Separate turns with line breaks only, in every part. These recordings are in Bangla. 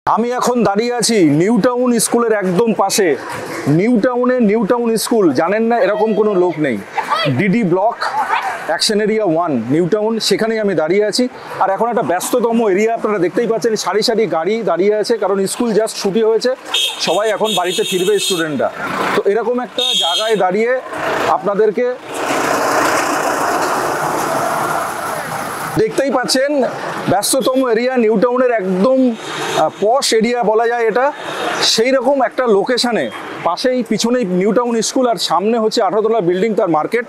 আমি এখন দাঁড়িয়ে আছি নিউ টাউন স্কুলের একদম পাশে। নিউ টাউন স্কুল জানেন না এরকম কোনো লোক নেই। DD block action area 1 new town, সেখানেই আমি দাঁড়িয়ে আছি। আর এখন একটা ব্যস্ততম এরিয়া, আপনারা দেখতেই পাচ্ছেন সারি সারি গাড়ি দাঁড়িয়ে আছে, কারণ স্কুল জাস্ট ছুটি হয়েছে, সবাই এখন বাড়িতে ফিরবে স্টুডেন্টরা। তো এরকম একটা জায়গায় দাঁড়িয়ে আপনাদেরকে দেখতেই পাচ্ছেন ব্যস্ততম এরিয়া, নিউ টাউনের একদম পশ এরিয়া বলা যায় এটা। সেই রকম একটা লোকেশানে, পাশেই পিছনেই নিউ টাউন স্কুল আর সামনে হচ্ছে 18 তলা বিল্ডিং, তার মার্কেট।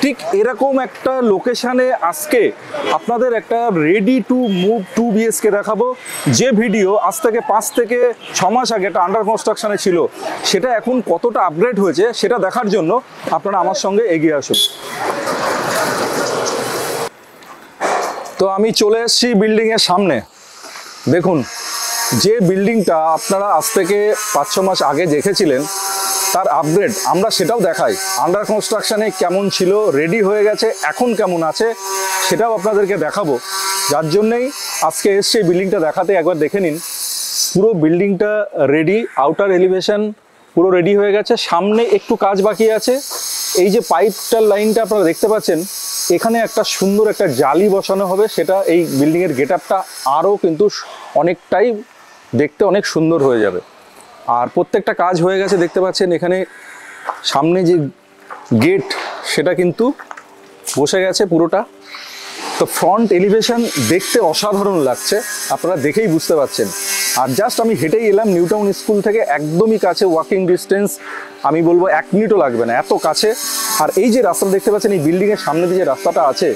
ঠিক এরকম একটা লোকেশানে আজকে আপনাদের একটা রেডি টু মুভ 2 BHK দেখাবো। যে ভিডিও আজ থেকে 5 থেকে 6 মাস আগে একটা আন্ডার কনস্ট্রাকশনে ছিল, সেটা এখন কতটা আপগ্রেড হয়েছে সেটা দেখার জন্য আপনারা আমার সঙ্গে এগিয়ে আসুন। তো আমি চলে এসেছি বিল্ডিংয়ের সামনে। দেখুন, যে বিল্ডিংটা আপনারা আজ থেকে 5-6 মাস আগে দেখেছিলেন, তার আপগ্রেড আমরা সেটাও দেখাই। আন্ডার কনস্ট্রাকশানে কেমন ছিল, রেডি হয়ে গেছে, এখন কেমন আছে সেটাও আপনাদেরকে দেখাবো। যার জন্যেই আজকে এসছে বিল্ডিংটা দেখাতে। একবার দেখে নিন, পুরো বিল্ডিংটা রেডি, আউটার এলিভেশন পুরো রেডি হয়ে গেছে, সামনে একটু কাজ বাকি আছে। এই যে পাইপটার লাইনটা আপনারা দেখতে পাচ্ছেন, এখানে একটা সুন্দর একটা জালি বসানো হবে, সেটা এই বিল্ডিংয়ের গেট আপটা আরও কিন্তু অনেকটাই দেখতে অনেক সুন্দর হয়ে যাবে। আর প্রত্যেকটা কাজ হয়ে গেছে, দেখতে পাচ্ছেন এখানে সামনে যে গেট সেটা কিন্তু বসে গেছে পুরোটা। তো ফ্রন্ট এলিভেশন দেখতে অসাধারণ লাগছে, আপনারা দেখেই বুঝতে পারছেন। আর জাস্ট আমি হেঁটেই এলাম নিউ টাউন স্কুল থেকে, একদমই কাছে, ওয়াকিং ডিস্টেন্স আমি বলবো 1 মিনিটও লাগবে না, এত কাছে। আর এই যে রাস্তা দেখতে পাচ্ছেন, এই বিল্ডিংয়ের সামনে দিয়ে যে রাস্তাটা আছে,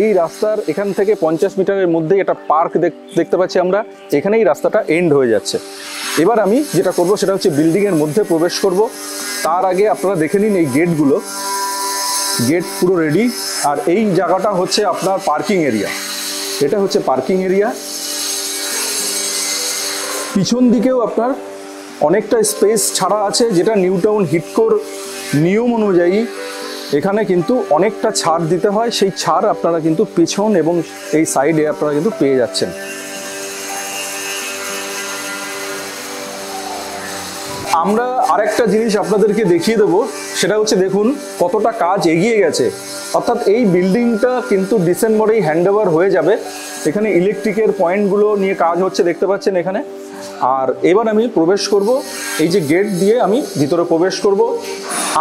এই রাস্তার এখান থেকে 50 মিটারের মধ্যেই একটা পার্ক দেখতে পাচ্ছি আমরা, এখানেই রাস্তাটা এন্ড হয়ে যাচ্ছে। এবার আমি যেটা করব সেটা হচ্ছে বিল্ডিংয়ের মধ্যে প্রবেশ করব। তার আগে আপনারা দেখে নিন এই গেটগুলো, গেট পুরো রেডি। আর এই জায়গাটা হচ্ছে আপনার পার্কিং এরিয়া, এটা হচ্ছে পার্কিং এরিয়া। পিছন দিকেও আপনার অনেকটা স্পেস ছাড়া আছে, যেটা নিউ টাউন হিডকোর নিয়ম অনুযায়ী এখানে কিন্তু অনেকটা ছাড় দিতে হয়। সেই ছাড় আপনারা কিন্তু পিছন এবং এই সাইডে আপনারা কিন্তু পেয়ে যাচ্ছেন। আমরা আরেকটা জিনিস আপনাদেরকে দেখিয়ে দেবো, সেটা হচ্ছে দেখুন কতটা কাজ এগিয়ে গেছে। অর্থাৎ এই বিল্ডিংটা কিন্তু ডিসেম্বরেই হ্যান্ডওভার হয়ে যাবে। এখানে ইলেকট্রিকের পয়েন্টগুলো নিয়ে কাজ হচ্ছে, দেখতে পাচ্ছেন এখানে। আর এবার আমি প্রবেশ করব, এই যে গেট দিয়ে আমি ভিতরে প্রবেশ করব।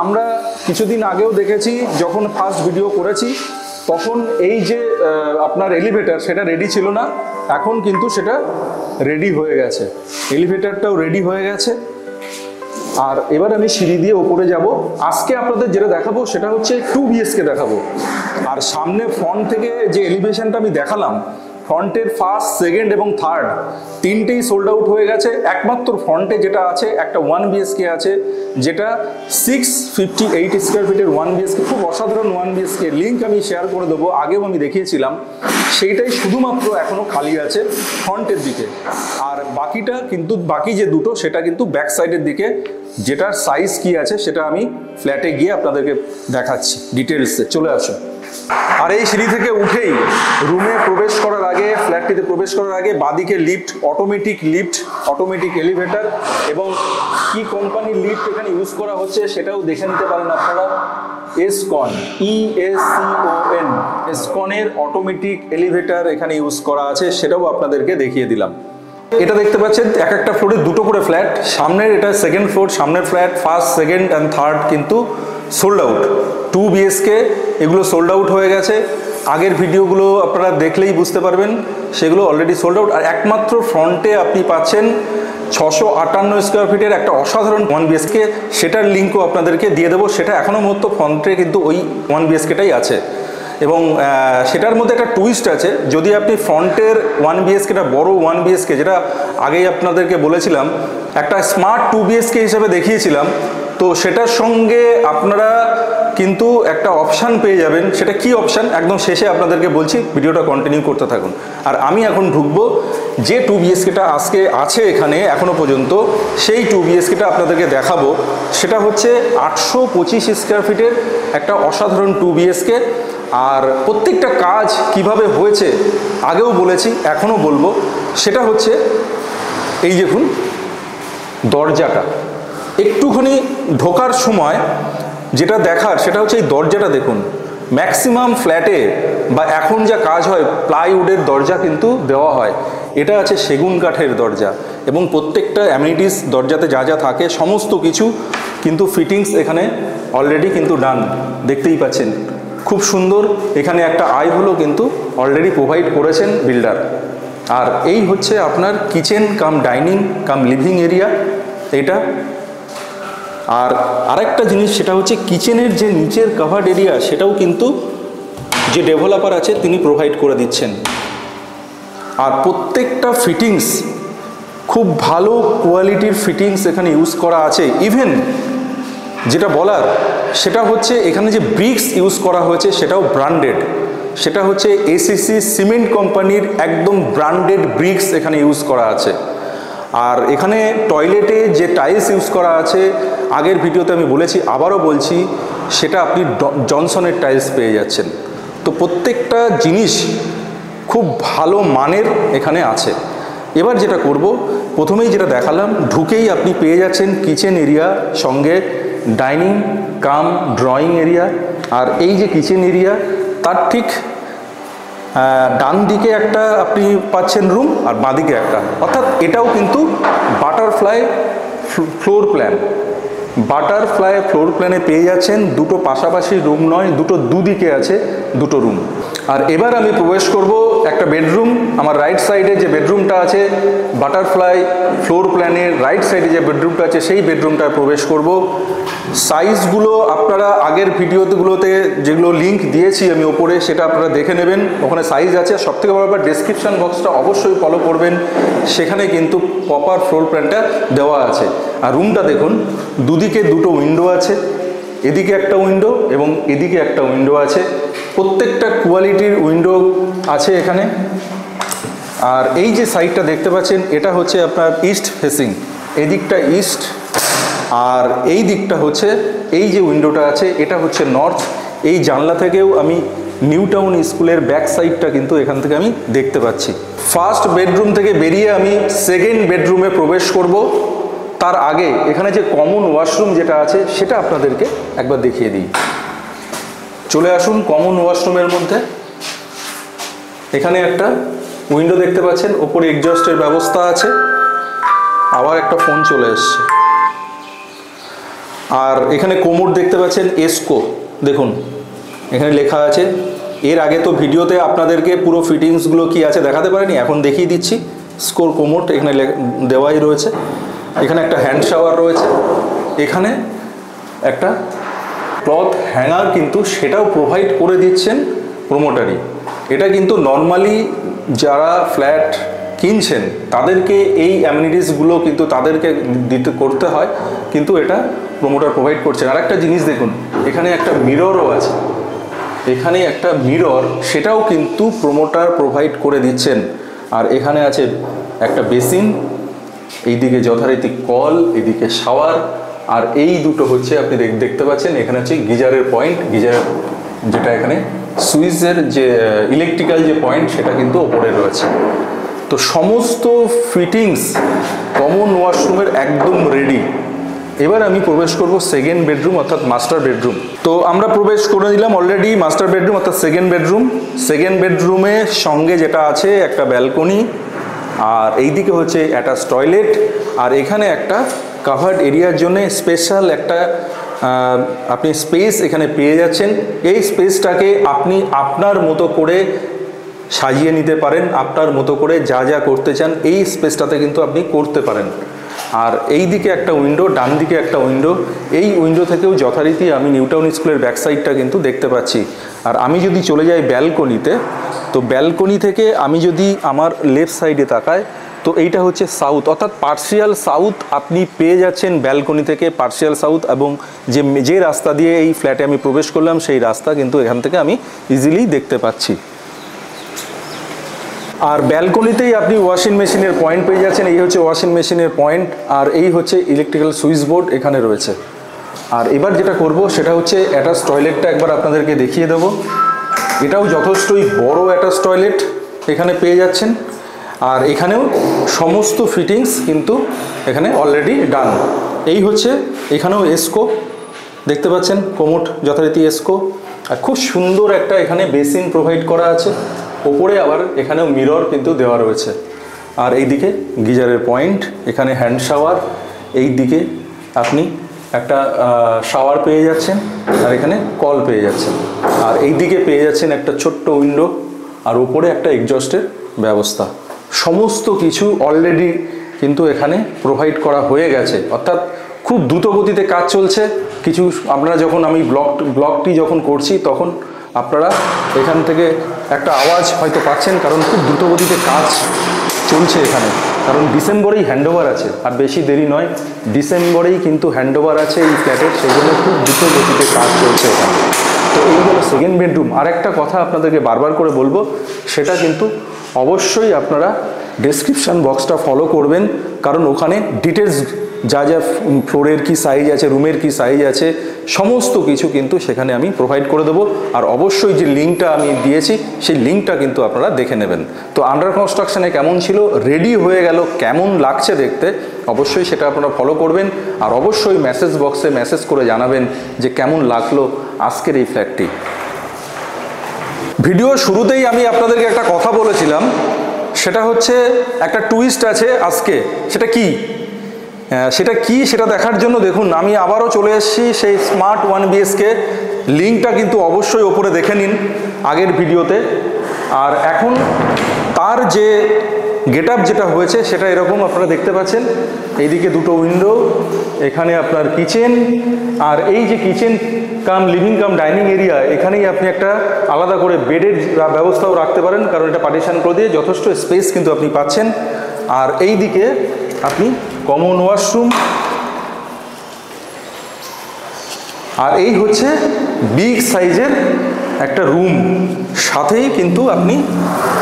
আমরা কিছুদিন আগেও দেখেছি, যখন ফার্স্ট ভিডিও করেছি, তখন এই যে আপনার এলিভেটর সেটা রেডি ছিল না, এখন কিন্তু সেটা রেডি হয়ে গেছে, এলিভেটরটাও রেডি হয়ে গেছে। আর এবার আমি সিঁড়ি দিয়ে ওপরে যাব। আজকে আপনাদের যেটা দেখাবো সেটা হচ্ছে 2 BHK দেখাবো। আর সামনে ফ্রন্ট থেকে যে এলিভেশনটা আমি দেখালাম, ফ্রন্টের ফার্স্ট, সেকেন্ড এবং থার্ড তিনটেই সোল্ড আউট হয়ে গেছে। একমাত্র ফ্রন্টে যেটা আছে একটা 1 BHK আছে, যেটা 658 স্কোয়ার ফিটের 1 BHK, খুব অসাধারণ 1 BHK। লিঙ্ক আমি শেয়ার করে দেবো, আগেও আমি দেখিয়েছিলাম। সেইটাই শুধুমাত্র এখনও খালি আছে ফ্রন্টের দিকে। আর বাকিটা কিন্তু, বাকি যে দুটো সেটা কিন্তু ব্যাক সাইডের দিকে, যেটার সাইজ কি আছে সেটা আমি ফ্ল্যাটে গিয়ে আপনাদেরকে দেখাচ্ছি ডিটেলসে। চলে আসুন। আর এই সিঁড়ি থেকে উঠেই রুমে প্রবেশ করার আগে, ফ্ল্যাটটিতে প্রবেশ করার আগে বাঁদিকে lift, automatic lift, automatic elevator, এবং কি কোম্পানির লিফট এখানে ইউজ করা হচ্ছে সেটাও দেখে নিতে পারেন আপনারা। এসকন, ESCON, এসকনের অটোমেটিক এলিভেটর এখানে ইউজ করা আছে, সেটাও আপনাদেরকে দেখিয়ে দিলাম। এটা দেখতে পাচ্ছেন এক একটা ফ্লোরে দুটো করে ফ্ল্যাট। সামনের এটা সেকেন্ড ফ্লোর, সামনের flat first, second and third কিন্তু সোল্ড আউট। 2 BHK এগুলো সোল্ড আউট হয়ে গেছে। আগের ভিডিওগুলো আপনারা দেখলেই বুঝতে পারবেন, সেগুলো অলরেডি সোল্ড আউট। আর একমাত্র ফ্রন্টে আপনি পাচ্ছেন 658 স্কোয়ার ফিটের একটা অসাধারণ 1 BHK, সেটার লিঙ্কও আপনাদেরকে দিয়ে দেবো। সেটা এখনও মতো ফ্রন্টে কিন্তু ওই 1 BHKটাই আছে। এবং সেটার মধ্যে একটা টুইস্ট আছে, যদি আপনি ফ্রন্টের 1 BHKটা বড় 1 BHK, যেটা আগেই আপনাদেরকে বলেছিলাম একটা স্মার্ট 2 BHK হিসেবে দেখিয়েছিলাম, তো সেটার সঙ্গে আপনারা কিন্তু একটা অপশান পেয়ে যাবেন। সেটা কি অপশান একদম শেষে আপনাদেরকে বলছি, ভিডিওটা কন্টিনিউ করতে থাকুন। আর আমি এখন ঢুকবো যে 2 BHKটা আজকে আছে এখানে এখনও পর্যন্ত, সেই 2 BHKটা আপনাদেরকে দেখাবো। সেটা হচ্ছে 825 স্কোয়ার ফিটের একটা অসাধারণ 2 BHK। আর প্রত্যেকটা কাজ কিভাবে হয়েছে আগেও বলেছি, এখনও বলবো। সেটা হচ্ছে এই দেখুন দরজাটা, একটুখানি ঢোকার সময় যেটা দেখার সেটা হচ্ছে এই দরজাটা দেখুন। ম্যাক্সিমাম ফ্ল্যাটে বা এখন যা কাজ হয় প্লাইউডের দরজা কিন্তু দেওয়া হয়, এটা আছে সেগুন কাঠের দরজা এবং প্রত্যেকটা অ্যামিনিটিস দরজাতে যা যা থাকে সমস্ত কিছু কিন্তু ফিটিংস এখানে অলরেডি কিন্তু ডান, দেখতেই পাচ্ছেন খুব সুন্দর। এখানে একটা আই হলো কিন্তু অলরেডি প্রোভাইড করেছেন বিল্ডার। আর এই হচ্ছে আপনার কিচেন কাম ডাইনিং কাম লিভিং এরিয়া এটা। আর আরেকটা জিনিস সেটা হচ্ছে কিচেনের যে নিচের কাভার্ড এরিয়া সেটাও কিন্তু যে ডেভেলপার আছে তিনি প্রোভাইড করে দিচ্ছেন। আর প্রত্যেকটা ফিটিংস খুব ভালো কোয়ালিটির ফিটিংস এখানে ইউজ করা আছে। ইভেন যেটা বলার সেটা হচ্ছে এখানে যে ব্রিক্স ইউজ করা হয়েছে সেটাও ব্র্যান্ডেড, সেটা হচ্ছে এসিসি সিমেন্ট কোম্পানির একদম ব্র্যান্ডেড ব্রিক্স এখানে ইউজ করা আছে। আর এখানে টয়লেটে যে টাইলস ইউজ করা আছে আগের ভিডিওতে আমি বলেছি, আবারও বলছি, সেটা আপনি জনসনের টাইলস পেয়ে যাচ্ছেন। তো প্রত্যেকটা জিনিস খুব ভালো মানের এখানে আছে। এবার যেটা করব, প্রথমেই যেটা দেখালাম, ঢুকেই আপনি পেয়ে যাচ্ছেন কিচেন এরিয়া, সঙ্গে ডাইনিং কাম ড্রয়িং এরিয়া। আর এই যে কিচেন এরিয়া তার ঠিক ডান দিকে একটা আপনি পাচ্ছেন রুম আর বাঁদিকে একটা, অর্থাৎ এটাও কিন্তু butterfly floor plan. Butterfly floor প্ল্যানে পেয়ে যাচ্ছেন, দুটো পাশাপাশি রুম নয়, দুটো দুদিকে আছে দুটো রুম। আর এবার আমি প্রবেশ করব একটা বেডরুম। আমার রাইট সাইডে যে বেডরুমটা আছে বাটারফ্লাই ফ্লোর প্ল্যানের রাইট সাইডে যে বেডরুমটা আছে সেই বেডরুমটায় প্রবেশ করব। সাইজগুলো আপনারা আগের ভিডিওগুলোতে যেগুলো লিঙ্ক দিয়েছি আমি ওপরে, সেটা আপনারা দেখে নেবেন, ওখানে সাইজ আছে। সবথেকে বড় ব্যাপার ডেসক্রিপশন বক্সটা অবশ্যই ফলো করবেন, সেখানে কিন্তু প্রপার ফ্লোর প্ল্যানটা দেওয়া আছে। আর রুমটা দেখুন, দুদিকে দুটো উইন্ডো আছে, এদিকে একটা উইন্ডো এবং এদিকে একটা উইন্ডো আছে, প্রত্যেকটা কোয়ালিটির উইন্ডো আছে এখানে। আর এই যে সাইডটা দেখতে পাচ্ছেন এটা হচ্ছে আপনার ইস্ট ফেসিং, এদিকটা ইস্ট, আর এই দিকটা হচ্ছে এই যে উইন্ডোটা আছে এটা হচ্ছে নর্থ। এই জানলা থেকেও আমি নিউ টাউন স্কুলের ব্যাক সাইডটা কিন্তু এখান থেকে আমি দেখতে পাচ্ছি। ফার্স্ট বেডরুম থেকে বেরিয়ে আমি সেকেন্ড বেডরুমে প্রবেশ করব। তার আগে এখানে যে কমন ওয়াশরুম যেটা আছে সেটা আপনাদেরকে একবার দেখিয়ে দিই। চলে আসুন কমন ওয়াশরুমের মধ্যে। এখানে একটা উইন্ডো দেখতে পাচ্ছেন, ওপরে এক্সজস্টের ব্যবস্থা আছে। আবার একটা ফোন চলে এসছে। আর এখানে কোমোড দেখতে পাচ্ছেন এসকো, দেখুন এখানে লেখা আছে। এর আগে তো ভিডিওতে আপনাদেরকে পুরো ফিটিংসগুলো কি আছে দেখাতে পারিনি, এখন দেখিয়ে দিচ্ছি। স্কোর কোমোড এখানে দেওয়াই রয়েছে। এখানে একটা হ্যান্ড শাওয়ার রয়েছে, এখানে একটা ক্লথ হ্যাঙ্গার কিন্তু সেটাও প্রোভাইড করে দিচ্ছেন প্রোমোটারই। এটা কিন্তু নর্মালি যারা ফ্ল্যাট কিনছেন তাদেরকে এই অ্যামিনিটিসগুলো কিন্তু তাদেরকে করতে হয়, কিন্তু এটা প্রোমোটার প্রোভাইড করছেন। আর একটা জিনিস দেখুন, এখানে একটা মিররও আছে, এখানে একটা মিরর, সেটাও কিন্তু প্রোমোটার প্রোভাইড করে দিচ্ছেন। আর এখানে আছে একটা বেসিন, এইদিকে যথারীতি কল, এদিকে শাওয়ার। আর এই দুটো হচ্ছে আপনি দেখতে পাচ্ছেন এখানে হচ্ছে গিজারের পয়েন্ট, গিজার যেটা এখানে সুইচের যে ইলেকট্রিক্যাল যে পয়েন্ট সেটা কিন্তু ওপরে রয়েছে। তো সমস্ত ফিটিংস কমন ওয়াশরুমের একদম রেডি। এবার আমি প্রবেশ করব সেকেন্ড বেডরুম অর্থাৎ মাস্টার বেডরুম। তো আমরা প্রবেশ করে দিলাম অলরেডি মাস্টার বেডরুম অর্থাৎ সেকেন্ড বেডরুম। সেকেন্ড বেডরুমের সঙ্গে যেটা আছে একটা ব্যালকনি, আর এইদিকে হচ্ছে অ্যাটাচ টয়লেট, আর এখানে একটা কাভার্ড এরিয়ার জন্য স্পেশাল একটা আপনি স্পেস এখানে পেয়ে যাচ্ছেন। এই স্পেসটাকে আপনি আপনার মতো করে সাজিয়ে নিতে পারেন, আপনার মতো করে যা যা করতে চান এই স্পেসটাতে কিন্তু আপনি করতে পারেন। আর এই দিকে একটা উইন্ডো, ডান দিকে একটা উইন্ডো, এই উইন্ডো থেকেও যথারীতি আমি নিউ টাউন স্কুলের ব্যাক সাইডটা কিন্তু দেখতে পাচ্ছি। আর আমি যদি চলে যাই ব্যালকনিতে, তো ব্যালকনি থেকে আমি যদি আমার লেফট সাইডে তাকাই, তো এইটা হচ্ছে সাউথ অর্থাৎ পার্শিয়াল সাউথ আপনি পেয়ে যাচ্ছেন ব্যালকনি থেকে, পার্শিয়াল সাউথ। এবং যে রাস্তা দিয়ে এই ফ্ল্যাটে আমি প্রবেশ করলাম সেই রাস্তা কিন্তু এখান থেকে আমি ইজিলি দেখতে পাচ্ছি। আর ব্যালকনিতেই আপনি ওয়াশিং মেশিনের পয়েন্ট পেয়ে যাচ্ছেন, এই হচ্ছে ওয়াশিং মেশিনের পয়েন্ট, আর এই হচ্ছে ইলেকট্রিক্যাল সুইচ বোর্ড এখানে রয়েছে। আর এবার যেটা করব সেটা হচ্ছে অ্যাটাচ টয়লেটটা একবার আপনাদেরকে দেখিয়ে দেবো। এটাও যথেষ্টই বড় অ্যাটাচ টয়লেট এখানে পেয়ে যাচ্ছেন। আর এখানেও সমস্ত ফিটিংস কিন্তু এখানে অলরেডি ডান। এই হচ্ছে এখানেও এসকো দেখতে পাচ্ছেন, কোমোড যথারীতি এসকো, আর খুব সুন্দর একটা এখানে বেসিন প্রোভাইড করা আছে। ওপরে আবার এখানেও মিরর কিন্তু দেওয়া রয়েছে। আর এইদিকে গিজারের পয়েন্ট, এখানে হ্যান্ড শাওয়ার, এই দিকে আপনি একটা শাওয়ার পেয়ে যাচ্ছেন, আর এখানে কল পেয়ে যাচ্ছেন। আর এই দিকে পেয়ে যাচ্ছেন একটা ছোট্ট উইন্ডো, আর উপরে একটা এক্সজস্টের ব্যবস্থা। সমস্ত কিছু অলরেডি কিন্তু এখানে প্রোভাইড করা হয়ে গেছে, অর্থাৎ খুব দ্রুত গতিতে কাজ চলছে। কিছু আপনারা যখন আমি ব্লগটি যখন করছি তখন আপনারা এখান থেকে একটা আওয়াজ হয়তো পাচ্ছেন, কারণ খুব দ্রুত গতিতে কাজ চলছে এখানে। কারণ ডিসেম্বরেই হ্যান্ডওভার আছে, আর বেশি দেরি নয়, ডিসেম্বরেই কিন্তু হ্যান্ডওভার আছে এই ফ্ল্যাটের, সেই জন্য খুব দ্রুত গতিতে কাজ চলছে এখানে। তো এই হলো সেকেন্ড বেডরুম। আর একটা কথা আপনাদেরকে বারবার করে বলবো, সেটা কিন্তু অবশ্যই আপনারা ডেসক্রিপশান বক্সটা ফলো করবেন, কারণ ওখানে ডিটেলস যা যা ফ্লোরের কি সাইজ আছে, রুমের কি সাইজ আছে, সমস্ত কিছু কিন্তু সেখানে আমি প্রোভাইড করে দেবো। আর অবশ্যই যে লিঙ্কটা আমি দিয়েছি সেই লিঙ্কটা কিন্তু আপনারা দেখে নেবেন। তো আন্ডার কনস্ট্রাকশানে কেমন ছিল, রেডি হয়ে গেল কেমন লাগছে দেখতে, অবশ্যই সেটা আপনারা ফলো করবেন। আর অবশ্যই মেসেজ বক্সে মেসেজ করে জানাবেন যে কেমন লাগলো আজকের এই ফ্ল্যাটটি। ভিডিও শুরুতেই আমি আপনাদেরকে একটা কথা বলেছিলাম, সেটা হচ্ছে একটা টুইস্ট আছে আজকে। সেটা কি সেটা দেখার জন্য দেখুন আমি আবারও চলে এসেছি সেই স্মার্ট 1 BHK। লিঙ্কটা কিন্তু অবশ্যই ওপরে দেখে নিন আগের ভিডিওতে। আর এখন তার যে গেট আপ যেটা হয়েছে সেটা এরকম আপনারা দেখতে পাচ্ছেন। এইদিকে দুটো উইন্ডো, এখানে আপনার কিচেন, আর এই যে কিচেন কাম লিভিং কাম ডাইনিং এরিয়া, এখানেই আপনি একটা আলাদা করে বেডের ব্যবস্থাও রাখতে পারেন, কারণ এটা পার্টিশন করে দিয়ে যথেষ্ট স্পেস কিন্তু আপনি পাচ্ছেন। আর এই দিকে আপনি কমন ওয়াশরুম, আর এই হচ্ছে বিগ সাইজের একটা রুম, সাথেই কিন্তু আপনি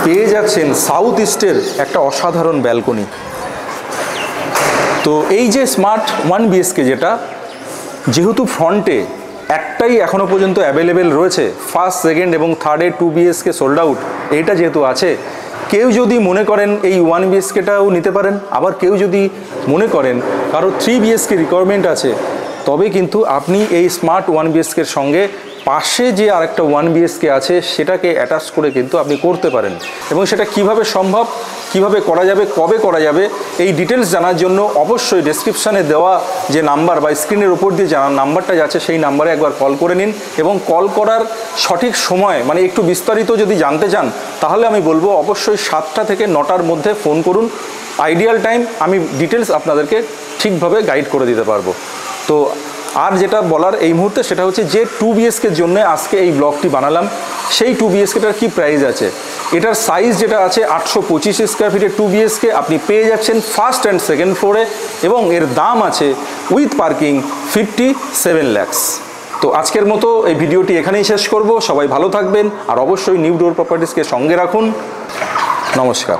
পেয়ে যাচ্ছেন সাউথ ইস্টের একটা অসাধারণ ব্যালকনি। তো এই যে স্মার্ট 1 BHK যেটা, যেহেতু ফ্রন্টে একটাই এখনও পর্যন্ত অ্যাভেলেবেল রয়েছে, ফার্স্ট, সেকেন্ড এবং থার্ডে 2 BHK সোল্ড আউট, এটা যেহেতু আছে, কেউ যদি মনে করেন এই 1 BHKটাও নিতে পারেন। আবার কেউ যদি মনে করেন কারো 3 BHK রিকোয়ারমেন্ট আছে, তবে কিন্তু আপনি এই স্মার্ট 1 BHKর সঙ্গে পাশে যে আরেকটা 1 BHK আছে সেটাকে অ্যাটাচ করে কিন্তু আপনি করতে পারেন। এবং সেটা কিভাবে সম্ভব, কিভাবে করা যাবে, কবে করা যাবে, এই ডিটেলস জানার জন্য অবশ্যই ডেসক্রিপশানে দেওয়া যে নাম্বার বা স্ক্রিনের উপর দিয়ে জানার নাম্বারটা যাচ্ছে সেই নাম্বারে একবার কল করে নিন। এবং কল করার সঠিক সময় মানে একটু বিস্তারিত যদি জানতে চান, তাহলে আমি বলবো অবশ্যই 7টা থেকে 9টার মধ্যে ফোন করুন। আইডিয়াল টাইম, আমি ডিটেলস আপনাদেরকে ঠিকভাবে গাইড করে দিতে পারবো। তো আর যেটা বলার এই মুহূর্তে সেটা হচ্ছে যে 2 BHKর জন্য আজকে এই ব্লগটি বানালাম, সেই 2 BHKটার কি প্রাইস আছে। এটার সাইজ যেটা আছে 825 স্কোয়ার ফিটের 2 BHK আপনি পেয়ে যাচ্ছেন ফার্স্ট অ্যান্ড সেকেন্ড ফ্লোরে, এবং এর দাম আছে উইথ পার্কিং 57 lakhs। তো আজকের মতো এই ভিডিওটি এখানেই শেষ করব। সবাই ভালো থাকবেন, আর অবশ্যই নিউ ডোর প্রপার্টিসকে সঙ্গে রাখুন। নমস্কার।